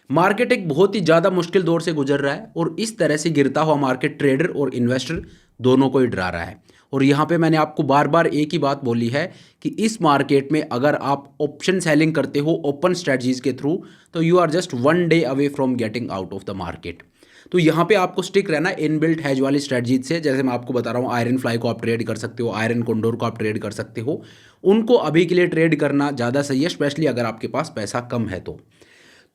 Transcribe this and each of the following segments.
Market एक बहुत ही ज़्यादा मुश्किल दौर से गुजर रहा है और इस तरह से गिरता हुआ मार्केट ट्रेडर और इन्वेस्टर दोनों को ही डरा रहा है। और यहाँ पे मैंने आपको बार बार एक ही बात बोली है कि इस मार्केट में अगर आप ऑप्शन सेलिंग करते हो ओपन स्ट्रेटजीज के थ्रू, तो you are just one day away from getting out of the market. तो यहाँ पे आपको स्टिक रहना इनबिल्ट हैज वाली स्ट्रेटजीज से। जैसे मैं आपको बता रहा हूँ, आयरन फ्लाई को आप ट्रेड कर सकते हो, आयरन कोंडोर को आप ट्रेड कर सकते हो। उनको अभी के लिए ट्रेड करना ज़्यादा सही है, स्पेशली अगर आपके पास पैसा कम है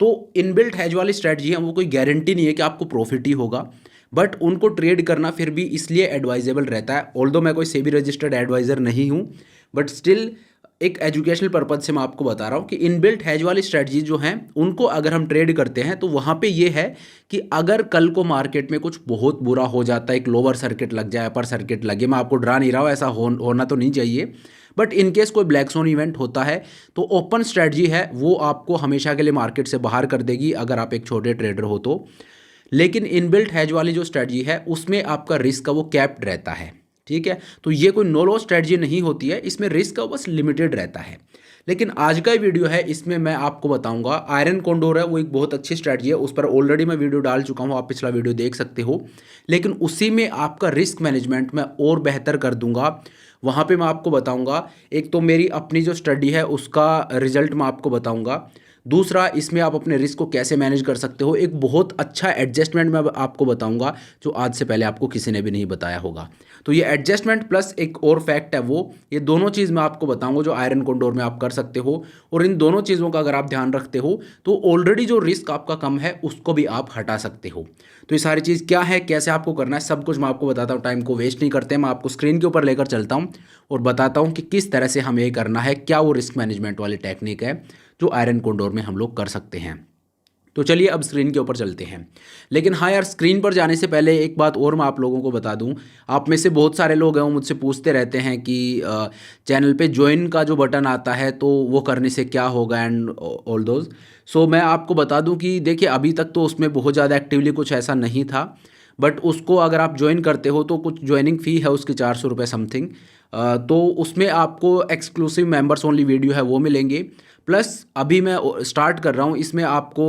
तो इनबिल्ट हैज वाली स्ट्रेटजी है, वो कोई गारंटी नहीं है कि आपको प्रॉफिट ही होगा, बट उनको ट्रेड करना फिर भी इसलिए एडवाइजेबल रहता है। ऑल्दो मैं कोई सेबी रजिस्टर्ड एडवाइज़र नहीं हूँ, बट स्टिल एक एजुकेशनल पर्पज से मैं आपको बता रहा हूँ कि इनबिल्ट हैज वाली स्ट्रेटजी जो हैं उनको अगर हम ट्रेड करते हैं तो वहाँ पे ये है कि अगर कल को मार्केट में कुछ बहुत बुरा हो जाता है, एक लोअर सर्किट लग जाए, अपर सर्किट लगे, मैं आपको डरा नहीं रहा हूँ, ऐसा होना तो नहीं चाहिए, बट इनकेस कोई ब्लैक सोन इवेंट होता है तो ओपन स्ट्रेटजी है वो आपको हमेशा के लिए मार्केट से बाहर कर देगी अगर आप एक छोटे ट्रेडर हो तो। लेकिन इनबिल्ट हैज वाली जो स्ट्रेटजी है उसमें आपका रिस्क का वो कैप्ड रहता है, ठीक है। तो ये कोई नो लॉस स्ट्रेटजी नहीं होती है, इसमें रिस्क का बस लिमिटेड रहता है। लेकिन आज का वीडियो है, इसमें मैं आपको बताऊंगा आयरन कोंडोर है वो एक बहुत अच्छी स्ट्रेटजी है, उस पर ऑलरेडी मैं वीडियो डाल चुका हूँ, आप पिछला वीडियो देख सकते हो। लेकिन उसी में आपका रिस्क मैनेजमेंट मैं और बेहतर कर दूंगा। वहाँ पे मैं आपको बताऊंगा, एक तो मेरी अपनी जो स्टडी है उसका रिजल्ट मैं आपको बताऊंगा, दूसरा इसमें आप अपने रिस्क को कैसे मैनेज कर सकते हो, एक बहुत अच्छा एडजस्टमेंट मैं आपको बताऊंगा जो आज से पहले आपको किसी ने भी नहीं बताया होगा। तो ये एडजस्टमेंट प्लस एक और फैक्ट है वो, ये दोनों चीज़ मैं आपको बताऊंगा जो आयरन कोंडोर में आप कर सकते हो। और इन दोनों चीज़ों का अगर आप ध्यान रखते हो तो ऑलरेडी जो रिस्क आपका कम है उसको भी आप हटा सकते हो। तो ये सारी चीज़ क्या है, कैसे आपको करना है, सब कुछ मैं आपको बताता हूँ। टाइम को वेस्ट नहीं करते, मैं आपको स्क्रीन के ऊपर लेकर चलता हूँ और बताता हूँ कि किस तरह से हमें करना है, क्या वो रिस्क मैनेजमेंट वाली टेक्निक है जो आयरन कोंडोर में हम लोग कर सकते हैं। तो चलिए अब स्क्रीन के ऊपर चलते हैं। लेकिन हाँ यार, स्क्रीन पर जाने से पहले एक बात और मैं आप लोगों को बता दूं, आप में से बहुत सारे लोग हैं वो मुझसे पूछते रहते हैं कि चैनल पे ज्वाइन का जो बटन आता है तो वो करने से क्या होगा एंड ऑल दोज। सो मैं आपको बता दूं कि देखिए अभी तक तो उसमें बहुत ज़्यादा एक्टिवली कुछ ऐसा नहीं था, बट उसको अगर आप ज्वाइन करते हो तो कुछ ज्वाइनिंग फ़ी है उसकी 400 रुपये समथिंग। तो उसमें आपको एक्सक्लूसिव मेंबर्स ओनली वीडियो है वो मिलेंगे। प्लस अभी मैं स्टार्ट कर रहा हूँ, इसमें आपको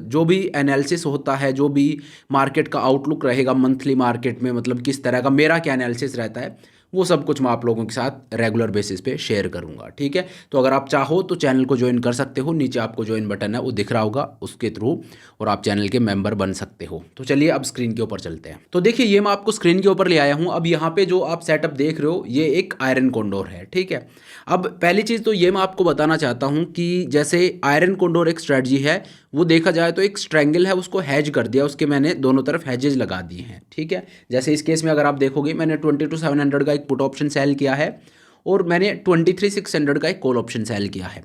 जो भी एनालिसिस होता है, जो भी मार्केट का आउटलुक रहेगा मंथली मार्केट में, मतलब किस तरह का मेरा क्या एनालिसिस रहता है, वो सब कुछ मैं आप लोगों के साथ रेगुलर बेसिस पे शेयर करूँगा, ठीक है। तो अगर आप चाहो तो चैनल को ज्वाइन कर सकते हो, नीचे आपको ज्वाइन बटन है वो दिख रहा होगा उसके थ्रू, और आप चैनल के मेंबर बन सकते हो। तो चलिए अब स्क्रीन के ऊपर चलते हैं। तो देखिए ये मैं आपको स्क्रीन के ऊपर ले आया हूँ। अब यहाँ पे जो आप सेटअप देख रहे हो ये एक आयरन कोंडोर है, ठीक है। अब पहली चीज़ तो ये मैं आपको बताना चाहता हूँ कि जैसे आयरन कोंडोर एक स्ट्रेटजी है, वो देखा जाए तो एक स्ट्रैंगल है, उसको हैज कर दिया, उसके मैंने दोनों तरफ हैजेज लगा दिए हैं, ठीक है। जैसे इस केस में अगर आप देखोगे मैंने 22,700 का एक पुट ऑप्शन सेल किया है और मैंने 23,600 का एक कॉल ऑप्शन सेल किया है।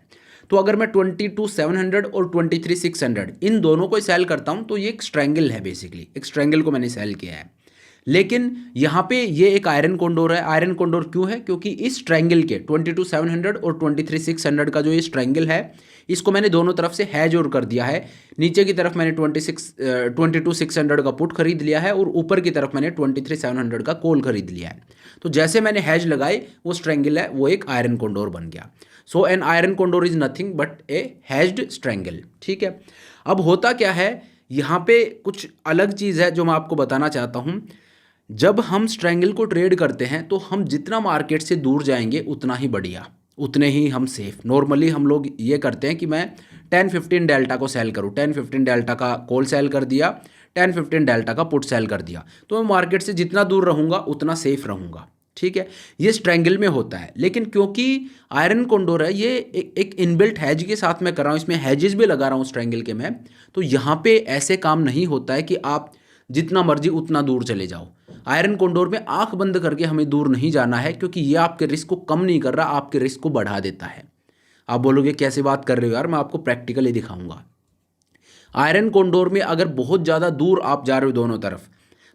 तो अगर मैं 22,700 और 23,600 इन दोनों को सेल करता हूँ तो ये एक स्ट्रैंगल है, बेसिकली एक स्ट्रैंगल को मैंने सेल किया है। लेकिन यहाँ पे ये एक आयरन कोंडोर है। आयरन कोंडोर क्यों है? क्योंकि इस ट्रायंगल के 22,700 और 23,600 का जो ये ट्रायंगल है, इसको मैंने दोनों तरफ से हैज और कर दिया है। नीचे की तरफ मैंने 22,600 का पुट खरीद लिया है और ऊपर की तरफ मैंने 23,700 का कॉल खरीद लिया है। तो जैसे मैंने हैज लगाए वो ट्रायंगल है वो एक आयरन कोंडोर बन गया। So an iron condor is nothing but a hedged triangle, ठीक है। अब होता क्या है, यहाँ पे कुछ अलग चीज़ है जो मैं आपको बताना चाहता हूँ। जब हम स्ट्रैंगल को ट्रेड करते हैं तो हम जितना मार्केट से दूर जाएंगे उतना ही बढ़िया, उतने ही हम सेफ। नॉर्मली हम लोग ये करते हैं कि मैं 10-15 डेल्टा को सेल करूँ, 10-15 डेल्टा का कॉल सेल कर दिया, 10-15 डेल्टा का पुट सेल कर दिया, तो मैं मार्केट से जितना दूर रहूँगा उतना सेफ रहूँगा, ठीक है। ये स्ट्रैंगल में होता है। लेकिन क्योंकि आयरन कोंडोर है, ये एक इनबिल्ट हैज के साथ मैं कर रहा हूँ, इसमें हैजेस भी लगा रहा हूँ स्ट्रैंगल के मैं, तो यहाँ पे ऐसे काम नहीं होता है कि आप जितना मर्जी उतना दूर चले जाओ। आयरन कोंडोर में आंख बंद करके हमें दूर नहीं जाना है, क्योंकि ये आपके रिस्क को कम नहीं कर रहा, आपके रिस्क को बढ़ा देता है। आप बोलोगे कैसे बात कर रहे हो यार, मैं आपको प्रैक्टिकली दिखाऊंगा। आयरन कोंडोर में अगर बहुत ज़्यादा दूर आप जा रहे हो दोनों तरफ,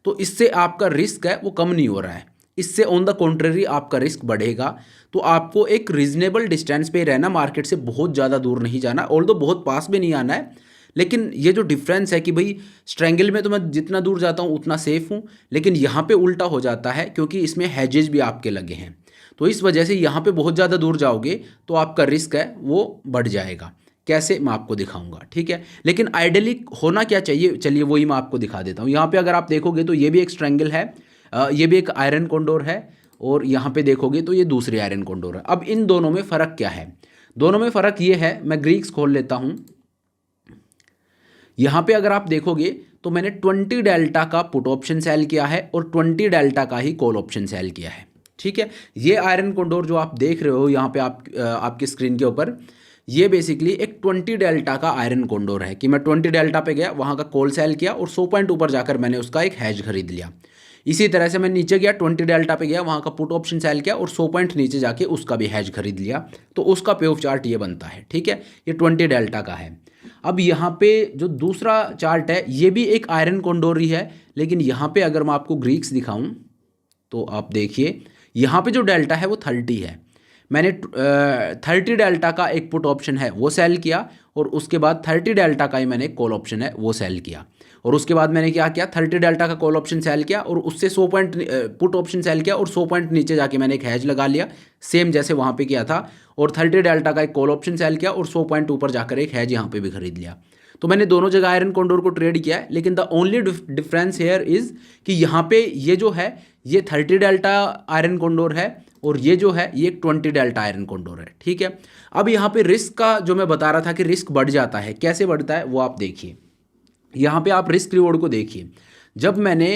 तो इससे आपका रिस्क है वो कम नहीं हो रहा है, इससे ऑन द कॉन्ट्रेरी आपका रिस्क बढ़ेगा। तो आपको एक रीजनेबल डिस्टेंस पे रहना, मार्केट से बहुत ज़्यादा दूर नहीं जाना, ऑल्दो बहुत पास भी नहीं आना है। लेकिन ये जो डिफरेंस है कि भाई स्ट्रैंगल में तो मैं जितना दूर जाता हूँ उतना सेफ हूँ, लेकिन यहाँ पे उल्टा हो जाता है क्योंकि इसमें हैजेस भी आपके लगे हैं। तो इस वजह से यहाँ पे बहुत ज़्यादा दूर जाओगे तो आपका रिस्क है वो बढ़ जाएगा। कैसे मैं आपको दिखाऊंगा, ठीक है। लेकिन आइडियली होना क्या चाहिए, चलिए वही मैं आपको दिखा देता हूँ। यहाँ पे अगर आप देखोगे तो ये भी एक स्ट्रैंगल है, ये भी एक आयरन कॉन्डोर है, और यहाँ पे देखोगे तो ये दूसरी आयरन कॉन्डोर है। अब इन दोनों में फ़र्क क्या है? दोनों में फ़र्क ये है, मैं ग्रीक्स खोल लेता हूँ। यहाँ पे अगर आप देखोगे तो मैंने 20 डेल्टा का पुट ऑप्शन सेल किया है और 20 डेल्टा का ही कॉल ऑप्शन सेल किया है, ठीक है। ये आयरन कॉन्डोर जो आप देख रहे हो यहाँ पे आपकी स्क्रीन के ऊपर, ये बेसिकली एक 20 डेल्टा का आयरन कॉन्डोर है कि मैं 20 डेल्टा पे गया, वहाँ का कॉल सेल किया और 100 पॉइंट ऊपर जाकर मैंने उसका एक हैज खरीद लिया। इसी तरह से मैं नीचे गया, 20 डेल्टा पे गया, वहाँ का पुट ऑप्शन सेल किया और 100 पॉइंट नीचे जाके उसका भी हैज खरीद लिया। तो उसका पे ऑफ चार्ट ये बनता है, ठीक है। ये 20 डेल्टा का है। अब यहाँ पे जो दूसरा चार्ट है ये भी एक आयरन कॉन्डोर ही है, लेकिन यहाँ पे अगर मैं आपको ग्रीक्स दिखाऊं तो आप देखिए यहाँ पे जो डेल्टा है वो 30 है। मैंने 30 डेल्टा का एक पुट ऑप्शन है वो सेल किया और उसके बाद 30 डेल्टा का ही मैंने कॉल ऑप्शन है वो सेल किया, और उसके बाद मैंने क्या किया, 30 डेल्टा का कॉल ऑप्शन सेल किया और उससे 100 पॉइंट पुट ऑप्शन सेल किया और 100 पॉइंट नीचे जाके मैंने एक हैज लगा लिया, सेम जैसे वहाँ पे किया था, और 30 डेल्टा का एक कॉल ऑप्शन सेल किया और 100 पॉइंट ऊपर जाकर एक हैज यहाँ पे भी खरीद लिया। तो मैंने दोनों जगह आयरन कॉन्डोर को ट्रेड किया है, लेकिन the only difference here is कि यहाँ पे ये जो है ये 30 डेल्टा आयरन कॉन्डोर है और ये जो है ये 20 डेल्टा आयरन कॉन्डोर है, ठीक है। अब यहाँ पे रिस्क का जो मैं बता रहा था कि रिस्क बढ़ जाता है, कैसे बढ़ता है वो आप देखिए। यहाँ पे आप रिस्क रिवॉर्ड को देखिए। जब मैंने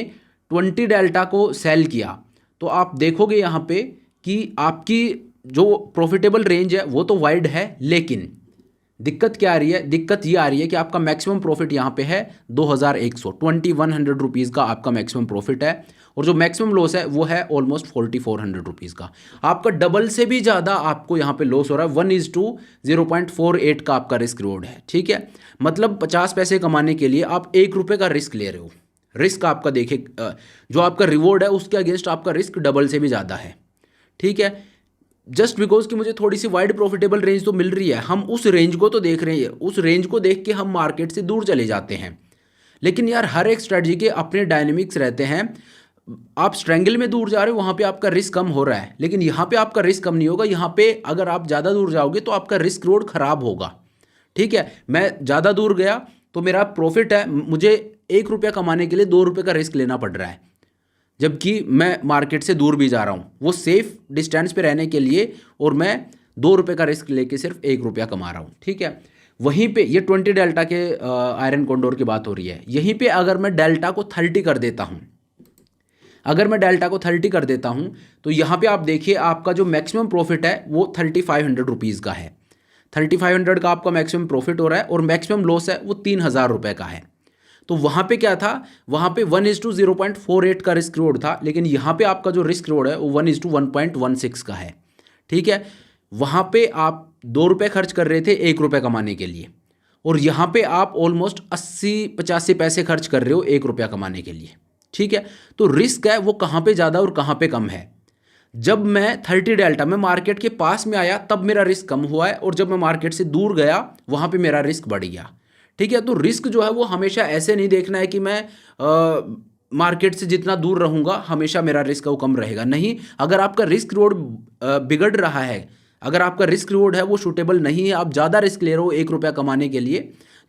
20 डेल्टा को सेल किया तो आप देखोगे यहाँ पे कि आपकी जो प्रॉफिटेबल रेंज है वो तो वाइड है, लेकिन दिक्कत क्या आ रही है, दिक्कत ये आ रही है कि आपका मैक्सिमम प्रॉफिट यहाँ पे है 2100 रुपीज़ का आपका मैक्सिमम प्रॉफिट है, और जो मैक्सिमम लॉस है वो है ऑलमोस्ट 4400 रुपीज़ का। आपका डबल से भी ज़्यादा आपको यहाँ पे लॉस हो रहा है। 1:0.48 का आपका रिस्क रिवॉर्ड है, ठीक है। मतलब 50 पैसे कमाने के लिए आप 1 रुपये का रिस्क ले रहे हो। रिस्क आपका देखिए, जो आपका रिवॉर्ड है उसके अगेंस्ट आपका रिस्क डबल से भी ज़्यादा है, ठीक है। जस्ट बिकॉज कि मुझे थोड़ी सी वाइड प्रॉफिटेबल रेंज तो मिल रही है, हम उस रेंज को तो देख रहे हैं, उस रेंज को देख के हम मार्केट से दूर चले जाते हैं। लेकिन यार हर एक स्ट्रेटजी के अपने डायनेमिक्स रहते हैं। आप स्ट्रैंगल में दूर जा रहे हो, वहाँ पे आपका रिस्क कम हो रहा है, लेकिन यहाँ पे आपका रिस्क कम नहीं होगा। यहाँ पे अगर आप ज़्यादा दूर जाओगे तो आपका रिस्क रोड खराब होगा, ठीक है। मैं ज़्यादा दूर गया तो मेरा प्रॉफिट है, मुझे 1 रुपया कमाने के लिए 2 रुपये का रिस्क लेना पड़ रहा है, जबकि मैं मार्केट से दूर भी जा रहा हूँ वो सेफ डिस्टेंस पे रहने के लिए, और मैं 2 रुपये का रिस्क लेके सिर्फ 1 रुपया कमा रहा हूँ, ठीक है। वहीं पे ये 20 डेल्टा के आयरन कॉन्डोर की बात हो रही है। यहीं पे अगर मैं डेल्टा को 30 कर देता हूँ, अगर मैं डेल्टा को 30 कर देता हूँ तो यहाँ पे आप देखिए आपका जो मैक्सिमम प्रॉफिट है वो 3500 रुपीज़ का है। 3500 का आपका मैक्सिमम प्रॉफिट हो रहा है और मैक्सिमम लॉस है वो 3000 रुपये का है। तो वहाँ पे क्या था, वहाँ पे 1:0.48 का रिस्क रिवॉर्ड था, लेकिन यहाँ पे आपका जो रिस्क रिवॉर्ड है वो 1:1.16 का है, ठीक है। वहाँ पे आप 2 रुपये खर्च कर रहे थे 1 रुपये कमाने के लिए, और यहाँ पे आप ऑलमोस्ट 80-85 पैसे खर्च कर रहे हो 1 रुपया कमाने के लिए, ठीक है। तो रिस्क है वो कहाँ पे ज़्यादा और कहाँ पे कम है। जब मैं 30 डेल्टा में मार्केट के पास में आया तब मेरा रिस्क कम हुआ है, और जब मैं मार्केट से दूर गया वहाँ पे मेरा रिस्क बढ़ गया, ठीक है। तो रिस्क जो है वो हमेशा ऐसे नहीं देखना है कि मैं मार्केट से जितना दूर रहूँगा हमेशा मेरा रिस्क वो कम रहेगा, नहीं। अगर आपका रिस्क रिवॉर्ड बिगड़ रहा है, अगर आपका रिस्क रिवॉर्ड है वो सूटेबल नहीं है, आप ज़्यादा रिस्क ले रहे हो 1 रुपया कमाने के लिए,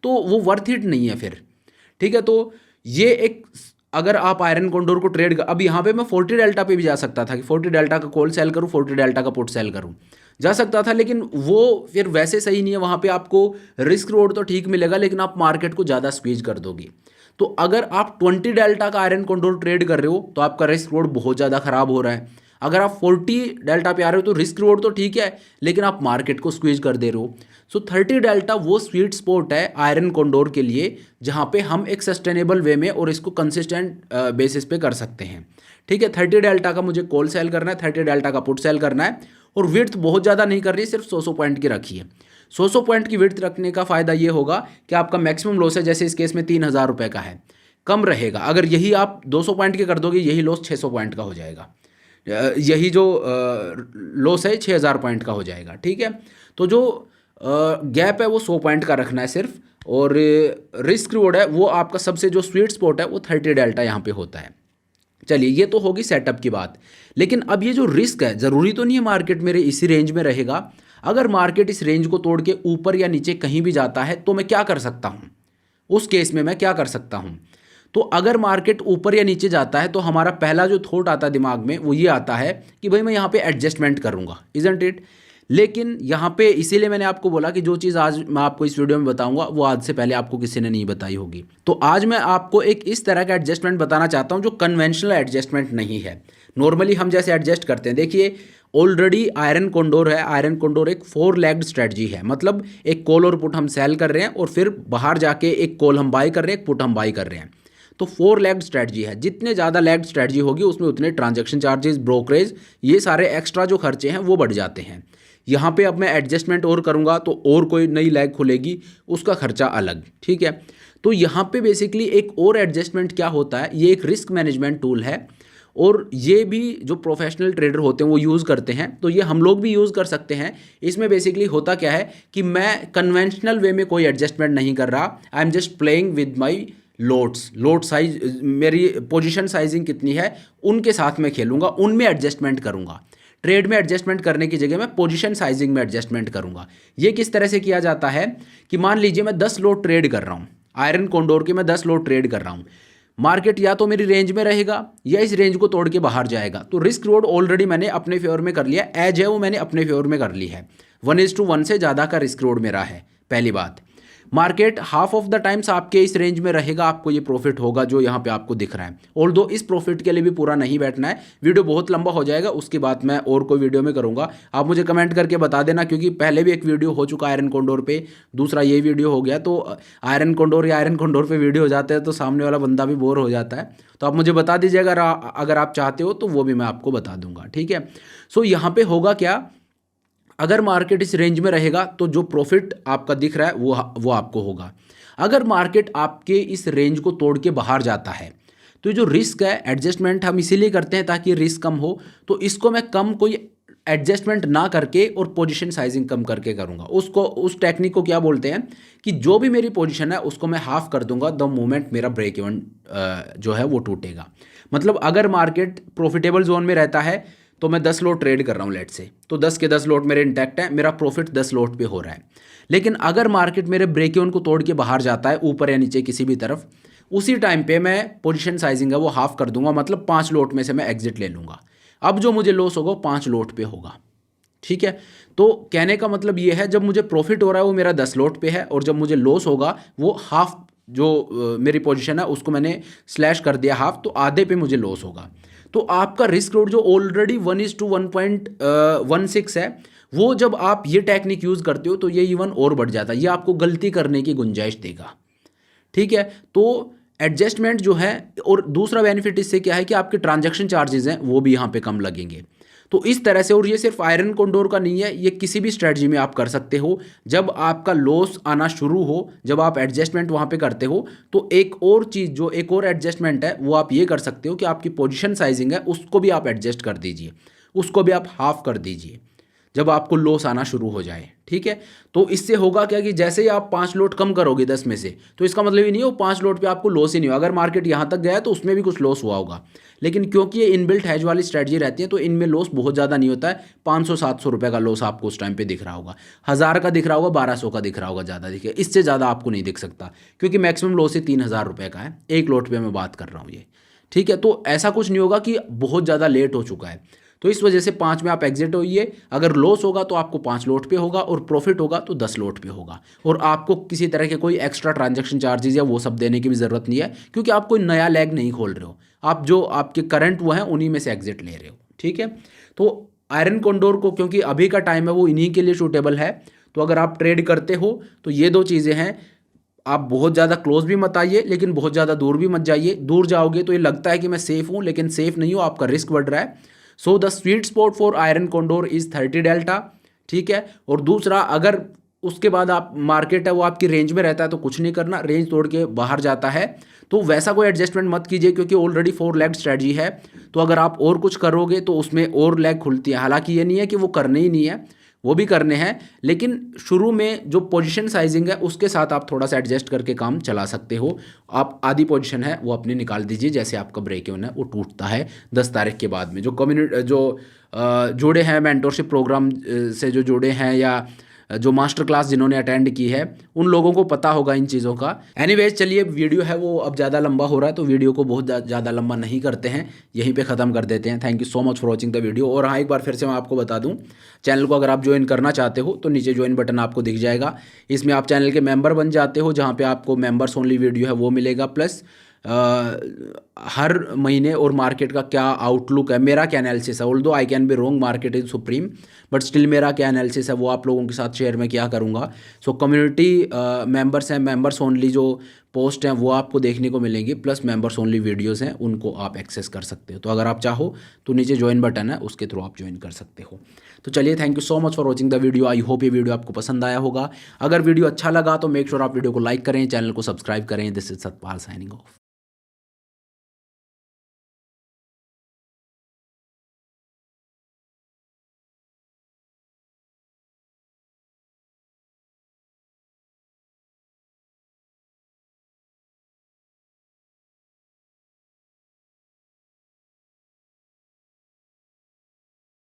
तो वो वर्थ इट नहीं है फिर, ठीक है। तो ये एक, अगर आप आयरन कॉन्डोर को ट्रेड अब यहाँ पे मैं 40 डेल्टा पे भी जा सकता था कि 40 डेल्टा का कॉल सेल करूँ, 40 डेल्टा का पुट सेल करूँ, जा सकता था, लेकिन वो फिर वैसे सही नहीं है। वहाँ पे आपको रिस्क रिवॉर्ड तो ठीक मिलेगा, लेकिन आप मार्केट को ज़्यादा स्क्वीज कर दोगे। तो अगर आप 20 डेल्टा का आयरन कॉन्डोर ट्रेड कर रहे हो तो आपका रिस्क रिवॉर्ड बहुत ज़्यादा खराब हो रहा है। अगर आप 40 डेल्टा पे आ रहे हो तो रिस्क रिवॉर्ड तो ठीक है, लेकिन आप मार्केट को स्क्वीज कर दे रहे हो। सो 30 डेल्टा वो स्वीट स्पॉट है आयरन कॉन्डोर के लिए, जहाँ पे हम एक सस्टेनेबल वे में और इसको कंसिस्टेंट बेसिस पे कर सकते हैं, ठीक है। 30 डेल्टा का मुझे कॉल सेल करना है, 30 डेल्टा का पुट सेल करना है, और विड्थ बहुत ज़्यादा नहीं कर रही, सिर्फ 100 पॉइंट की रखी है। 100 पॉइंट की विड्थ रखने का फ़ायदा ये होगा कि आपका मैक्सिमम लॉस है, जैसे इस केस में 3000 रुपये का है, कम रहेगा। अगर यही आप 200 पॉइंट के कर दोगे, यही लॉस 600 पॉइंट का हो जाएगा, यही जो लॉस है 6000 पॉइंट का हो जाएगा, ठीक है। तो जो गैप है वो 100 पॉइंट का रखना है सिर्फ, और रिस्क रिवॉर्ड है वो आपका सबसे जो स्वीट स्पॉट है वो 30 डेल्टा यहाँ पे होता है। चलिए ये तो होगी सेटअप की बात, लेकिन अब ये जो रिस्क है ज़रूरी तो नहीं है मार्केट मेरे इसी रेंज में रहेगा। अगर मार्केट इस रेंज को तोड़ के ऊपर या नीचे कहीं भी जाता है तो मैं क्या कर सकता हूँ, उस केस में मैं क्या कर सकता हूँ। तो अगर मार्केट ऊपर या नीचे जाता है तो हमारा पहला जो थॉट आता है दिमाग में वो ये आता है कि भाई मैं यहाँ पे एडजस्टमेंट करूँगा, इजंट इट। लेकिन यहाँ पे इसीलिए मैंने आपको बोला कि जो चीज़ आज मैं आपको इस वीडियो में बताऊंगा वो आज से पहले आपको किसी ने नहीं बताई होगी। तो आज मैं आपको एक इस तरह का एडजस्टमेंट बताना चाहता हूँ जो कन्वेंशनल एडजस्टमेंट नहीं है। नॉर्मली हम जैसे एडजस्ट करते हैं, देखिए ऑलरेडी आयरन कोंडोर है। आयरन कोंडोर एक 4 लेग्ड स्ट्रेटजी है, मतलब एक कॉल और पुट हम सेल कर रहे हैं और फिर बाहर जाके एक कॉल हम बाई कर रहे हैं, एक पुट हम बाई कर रहे हैं। तो 4 लेग्ड स्ट्रेटजी है। जितने ज़्यादा लेग्ड स्ट्रेटजी होगी उसमें उतने ट्रांजैक्शन चार्जेस, ब्रोकरेज, ये सारे एक्स्ट्रा जो खर्चे हैं वो बढ़ जाते हैं। यहाँ पे अब मैं एडजस्टमेंट और करूँगा तो और कोई नई लेग खुलेगी, उसका खर्चा अलग, ठीक है। तो यहाँ पे बेसिकली एक और एडजस्टमेंट क्या होता है, ये एक रिस्क मैनेजमेंट टूल है और ये भी जो प्रोफेशनल ट्रेडर होते हैं वो यूज़ करते हैं, तो ये हम लोग भी यूज़ कर सकते हैं। इसमें बेसिकली होता क्या है कि मैं कन्वेंशनल वे में कोई एडजस्टमेंट नहीं कर रहा, I am just playing with my loads. Load size, मेरी पोजीशन साइजिंग कितनी है उनके साथ मैं खेलूँगा, उनमें एडजस्टमेंट करूँगा। ट्रेड में एडजस्टमेंट करने की जगह मैं पोजीशन साइजिंग में एडजस्टमेंट करूँगा। ये किस तरह से किया जाता है कि मान लीजिए मैं 10 लोड ट्रेड कर रहा हूँ, आयरन कोंडोर के मैं 10 लोड ट्रेड कर रहा हूँ। मार्केट या तो मेरी रेंज में रहेगा या इस रेंज को तोड़ के बाहर जाएगा, तो रिस्क रोड ऑलरेडी मैंने अपने फेवर में कर लिया, एज है वो मैंने अपने फेवर में कर ली है। 1:1 से ज़्यादा का रिस्क रोड मेरा है। पहली बात, market half of the times आपके इस रेंज में रहेगा, आपको ये प्रॉफिट होगा जो यहाँ पे आपको दिख रहा है। ऑल्दो इस प्रॉफिट के लिए भी पूरा नहीं बैठना है, वीडियो बहुत लंबा हो जाएगा, उसकी बात मैं और कोई वीडियो में करूँगा। आप मुझे कमेंट करके बता देना, क्योंकि पहले भी एक वीडियो हो चुका आयरन कोंडोर पे, दूसरा ये वीडियो हो गया, तो आयरन कोंडोर या आयरन कोंडोर पे वीडियो हो जाते हैं तो सामने वाला बंदा भी बोर हो जाता है। तो आप मुझे बता दीजिए अगर आप चाहते हो तो वो भी मैं आपको बता दूंगा, ठीक है। सो यहाँ पे होगा क्या, अगर मार्केट इस रेंज में रहेगा तो जो प्रॉफिट आपका दिख रहा है वो आपको होगा। अगर मार्केट आपके इस रेंज को तोड़ के बाहर जाता है तो जो रिस्क है, एडजस्टमेंट हम इसीलिए करते हैं ताकि रिस्क कम हो, तो इसको मैं कम कोई एडजस्टमेंट ना करके और पोजीशन साइजिंग कम करके करूंगा। उस टेक्निक को क्या बोलते हैं कि जो भी मेरी पोजीशन है उसको मैं हाफ कर दूंगा द मोमेंट मेरा ब्रेक इवन जो है वो टूटेगा। मतलब अगर मार्केट प्रॉफिटेबल जोन में रहता है तो मैं 10 लोट ट्रेड कर रहा हूँ लेट से, तो 10 के 10 लोट मेरे इंटैक्ट है, मेरा प्रॉफिट 10 लोट पे हो रहा है। लेकिन अगर मार्केट मेरे ब्रेक इवन को तोड़ के बाहर जाता है ऊपर या नीचे किसी भी तरफ, उसी टाइम पे मैं पोजीशन साइजिंग है वो हाफ कर दूंगा, मतलब 5 लोट में से मैं एग्जिट ले लूँगा। अब जो मुझे लॉस होगा 5 लोट पे होगा, ठीक है। तो कहने का मतलब ये है, जब मुझे प्रॉफिट हो रहा है वो मेरा 10 लोट पे है और जब मुझे लॉस होगा वो हाफ, जो मेरी पोजीशन है उसको मैंने स्लैश कर दिया हाफ, तो आधे पे मुझे लॉस होगा। तो आपका रिस्क रोड जो ऑलरेडी 1:1.16 है, वो जब आप ये टेक्निक यूज़ करते हो तो ये इवन और बढ़ जाता है, ये आपको गलती करने की गुंजाइश देगा, ठीक है। तो एडजस्टमेंट जो है, और दूसरा बेनिफिट इससे क्या है कि आपके ट्रांजैक्शन चार्जेस हैं वो भी यहाँ पे कम लगेंगे। तो इस तरह से, और ये सिर्फ आयरन कोंडोर का नहीं है, ये किसी भी स्ट्रेटजी में आप कर सकते हो। जब आपका लॉस आना शुरू हो, जब आप एडजस्टमेंट वहाँ पे करते हो, तो एक और चीज़, जो एक और एडजस्टमेंट है वो आप ये कर सकते हो कि आपकी पोजीशन साइजिंग है उसको भी आप एडजस्ट कर दीजिए, उसको भी आप हाफ कर दीजिए जब आपको लॉस आना शुरू हो जाए, ठीक है। तो इससे होगा क्या कि जैसे ही आप 5 लोट कम करोगे 10 में से, तो इसका मतलब ही नहीं हो 5 लोट पे आपको लॉस ही नहीं हो। अगर मार्केट यहाँ तक गया है तो उसमें भी कुछ लॉस हुआ होगा, लेकिन क्योंकि ये इनबिल्ट हैज वाली स्ट्रेटजी रहती है तो इनमें लॉस बहुत ज़्यादा नहीं होता है। 500-700 रुपये का लॉस आपको उस टाइम पे दिख रहा होगा, 1000 का दिख रहा होगा, 1200 का दिख रहा होगा, ज़्यादा दिखे, इससे ज़्यादा आपको नहीं दिख सकता, क्योंकि मैक्सिमम लॉस ही 3000 रुपये का है, एक लोट पे मैं बात कर रहा हूँ ये, ठीक है। तो ऐसा कुछ नहीं होगा कि बहुत ज़्यादा लेट हो चुका है, तो इस वजह से 5 में आप एग्जिट होइए। अगर लॉस होगा तो आपको 5 लोट पे होगा और प्रॉफिट होगा तो 10 लोट पे होगा, और आपको किसी तरह के कोई एक्स्ट्रा ट्रांजैक्शन चार्जेस या वो सब देने की भी ज़रूरत नहीं है, क्योंकि आप कोई नया लेग नहीं खोल रहे हो, आप जो आपके करंट वो हैं उन्हीं में से एग्जिट ले रहे हो, ठीक है। तो आयरन कोंडोर को, क्योंकि अभी का टाइम है वो इन्हीं के लिए सूटेबल है, तो अगर आप ट्रेड करते हो तो ये 2 चीज़ें हैं। आप बहुत ज़्यादा क्लोज भी मत आइए, लेकिन बहुत ज़्यादा दूर भी मत जाइए। दूर जाओगे तो ये लगता है कि मैं सेफ हूँ, लेकिन सेफ नहीं हो, आपका रिस्क बढ़ रहा है। So the sweet spot for iron Condor is 30 delta, ठीक है। और दूसरा, अगर उसके बाद आप मार्केट है वो आपकी रेंज में रहता है तो कुछ नहीं करना, रेंज तोड़ के बाहर जाता है तो वैसा कोई एडजस्टमेंट मत कीजिए, क्योंकि ऑलरेडी 4 लेग स्ट्रेटजी है। तो अगर आप और कुछ करोगे तो उसमें और लेग खुलती है। हालांकि ये नहीं है कि वो करने ही नहीं है, वो भी करने हैं, लेकिन शुरू में जो पोजीशन साइजिंग है उसके साथ आप थोड़ा सा एडजस्ट करके काम चला सकते हो। आप आधी पोजीशन है वो अपनी निकाल दीजिए, जैसे आपका ब्रेक इवन है वो टूटता है 10 तारीख के बाद में। जो कम्युनिटी जो जुड़े हैं मेंटोरशिप प्रोग्राम से, जो जुड़े हैं या जो मास्टर क्लास जिन्होंने अटेंड की है, उन लोगों को पता होगा इन चीज़ों का। एनीवेज चलिए, वीडियो है वो अब ज़्यादा लंबा हो रहा है, तो वीडियो को बहुत ज़्यादा लंबा नहीं करते हैं, यहीं पे ख़त्म कर देते हैं। Thank you so much for watching the video. और हाँ, एक बार फिर से मैं आपको बता दूं, चैनल को अगर आप ज्वाइन करना चाहते हो तो नीचे ज्वाइन बटन आपको दिख जाएगा, इसमें आप चैनल के मेंबर बन जाते हो, जहाँ पे आपको मेंबर्स ओनली वीडियो है वो मिलेगा, प्लस हर महीने और मार्केट का क्या आउटलुक है, मेरा क्या एनालिसिस है, although I can be wrong, market is supreme, but still मेरा क्या एनालिसिस है वो आप लोगों के साथ शेयर में किया करूँगा। सो कम्युनिटी मेंबर्स हैं, मेंबर्स ओनली जो पोस्ट हैं वो आपको देखने को मिलेंगी, प्लस मेंबर्स ओनली वीडियोस हैं उनको आप एक्सेस कर सकते हो। तो अगर आप चाहो तो नीचे ज्वाइन बटन है, उसके थ्रू आप ज्वाइन कर सकते हो। तो चलिए, thank you so much for watching the video. I hope ये वीडियो आपको पसंद आया होगा। अगर वीडियो अच्छा लगा तो मेक श्योर आप वीडियो को लाइक करें, चैनल को सब्सक्राइब करें। This is Satpal signing off.